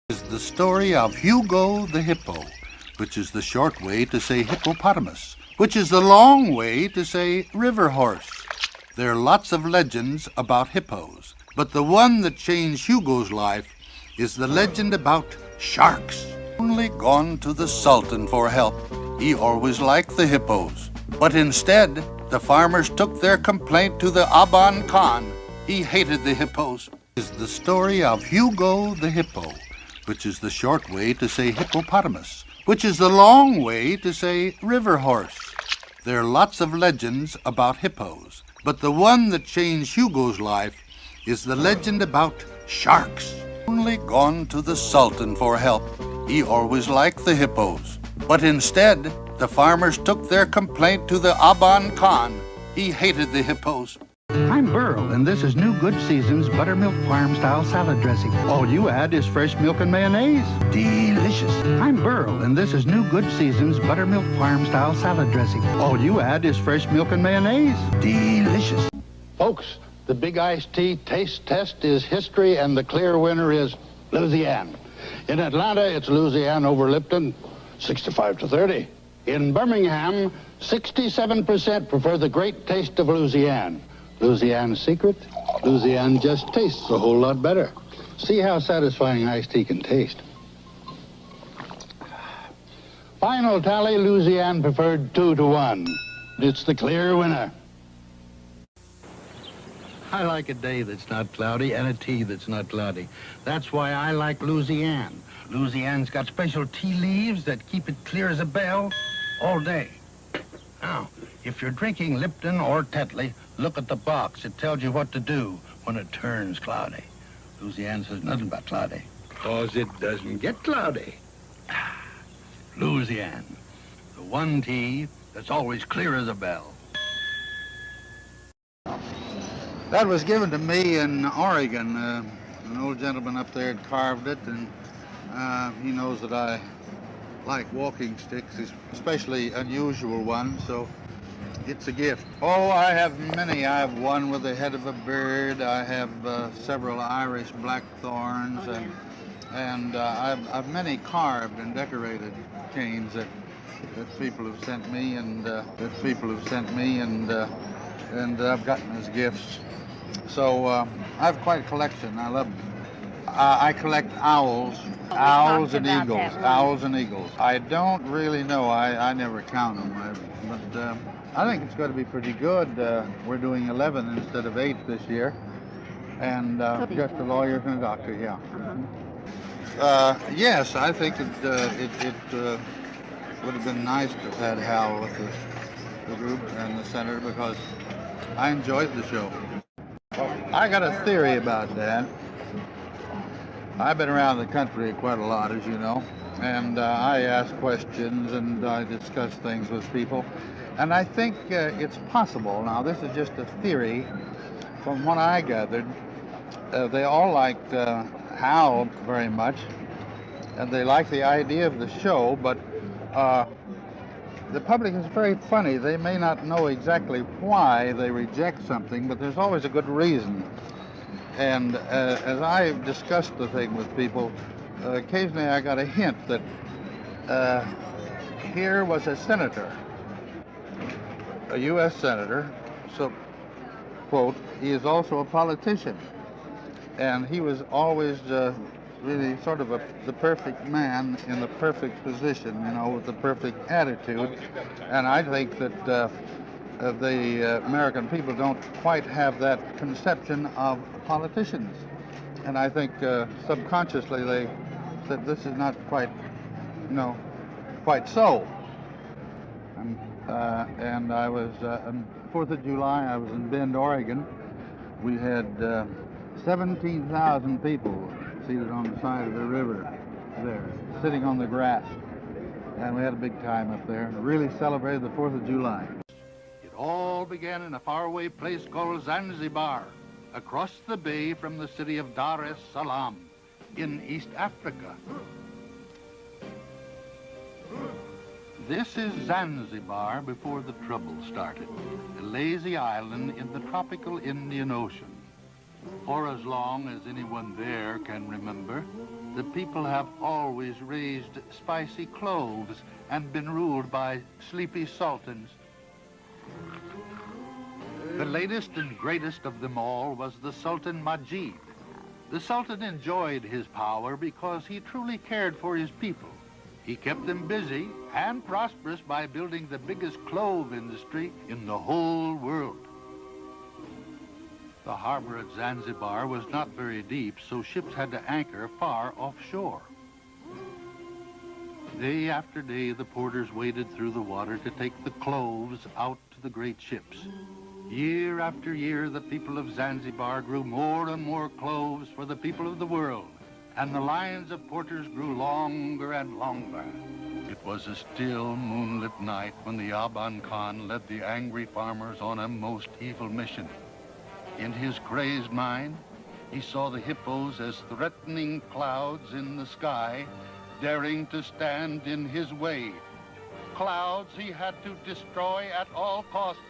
Is the story of Hugo the Hippo, which is the short way to say hippopotamus, which is the long way to say river horse. There are lots of legends about hippos, but the one that changed Hugo's life is the legend about sharks. Only gone to the Sultan for help. He always liked the hippos, but instead the farmers took their complaint to the Aban Khan. He hated the hippos. Is the story of Hugo the Hippo, which is the short way to say hippopotamus, which is the long way to say river horse. There are lots of legends about hippos, but the one that changed Hugo's life is the legend about sharks. Only gone to the Sultan for help. He always liked the hippos, but instead the farmers took their complaint to the Aban Khan. He hated the hippos. I'm Burl, and this is New Good Season's Buttermilk Farm-style salad dressing. All you add is fresh milk and mayonnaise. Delicious. I'm Burl, and this is New Good Season's Buttermilk Farm-style salad dressing. All you add is fresh milk and mayonnaise. Delicious. Folks, the Big Iced Tea taste test is history, and the clear winner is Louisiana. In Atlanta, it's Louisiana over Lipton, 65-30. In Birmingham, 67% prefer the great taste of Louisiana. Louisiana's secret? Louisiana just tastes a whole lot better. See how satisfying iced tea can taste. Final tally, Louisiana preferred 2-1. It's the clear winner. I like a day that's not cloudy and a tea that's not cloudy. That's why I like Louisiana. Louisiana's got special tea leaves that keep it clear as a bell all day. Now, if you're drinking Lipton or Tetley, look at the box. It tells you what to do when it turns cloudy. Louisiana says nothing about cloudy, 'cause it doesn't get cloudy. Louisiana, the one tea that's always clear as a bell. That was given to me in Oregon. An old gentleman up there had carved it, and he knows that I like walking sticks, especially unusual ones, so it's a gift. Oh, I have many. I have one with the head of a bird. I have several Irish blackthorns, and I've many carved and decorated canes that people have sent me, and I've gotten as gifts. So I have quite a collection. I collect owls and eagles. I don't really know. I never count them, but I think it's going to be pretty good. We're doing 11 instead of 8 this year, and just a lawyer and a doctor. Yeah. Yes, I think it would have been nice to have had Hal with the group and the center, because I enjoyed the show. I got a theory about that. I've been around the country quite a lot, as you know, and I ask questions and I discuss things with people. And I think it's possible. Now, this is just a theory. From what I gathered, they all liked Hal very much, and they like the idea of the show, but the public is very funny. They may not know exactly why they reject something, but there's always a good reason. And as I discussed the thing with people, occasionally I got a hint that here was a senator, a U.S. senator, so, quote, he is also a politician. And he was always really sort of the perfect man in the perfect position, you know, with the perfect attitude. And I think that the American people don't quite have that conception of politicians. And I think subconsciously they said this is not quite, you know, quite so. And I was, on 4th of July, I was in Bend, Oregon. We had 17,000 people seated on the side of the river there, sitting on the grass. And we had a big time up there and really celebrated the 4th of July. It all began in a faraway place called Zanzibar, across the bay from the city of Dar es Salaam in East Africa. This is Zanzibar before the trouble started, a lazy island in the tropical Indian Ocean. For as long as anyone there can remember, the people have always raised spicy cloves and been ruled by sleepy sultans. The latest and greatest of them all was the Sultan Majid. The Sultan enjoyed his power because he truly cared for his people. He kept them busy and prosperous by building the biggest clove industry in the whole world. The harbor at Zanzibar was not very deep, so ships had to anchor far offshore. Day after day, the porters waded through the water to take the cloves out to the great ships. Year after year, the people of Zanzibar grew more and more cloves for the people of the world, and the lines of porters grew longer and longer. It was a still, moonlit night when the Aban Khan led the angry farmers on a most evil mission. In his crazed mind, he saw the hippos as threatening clouds in the sky, daring to stand in his way. Clouds he had to destroy at all costs.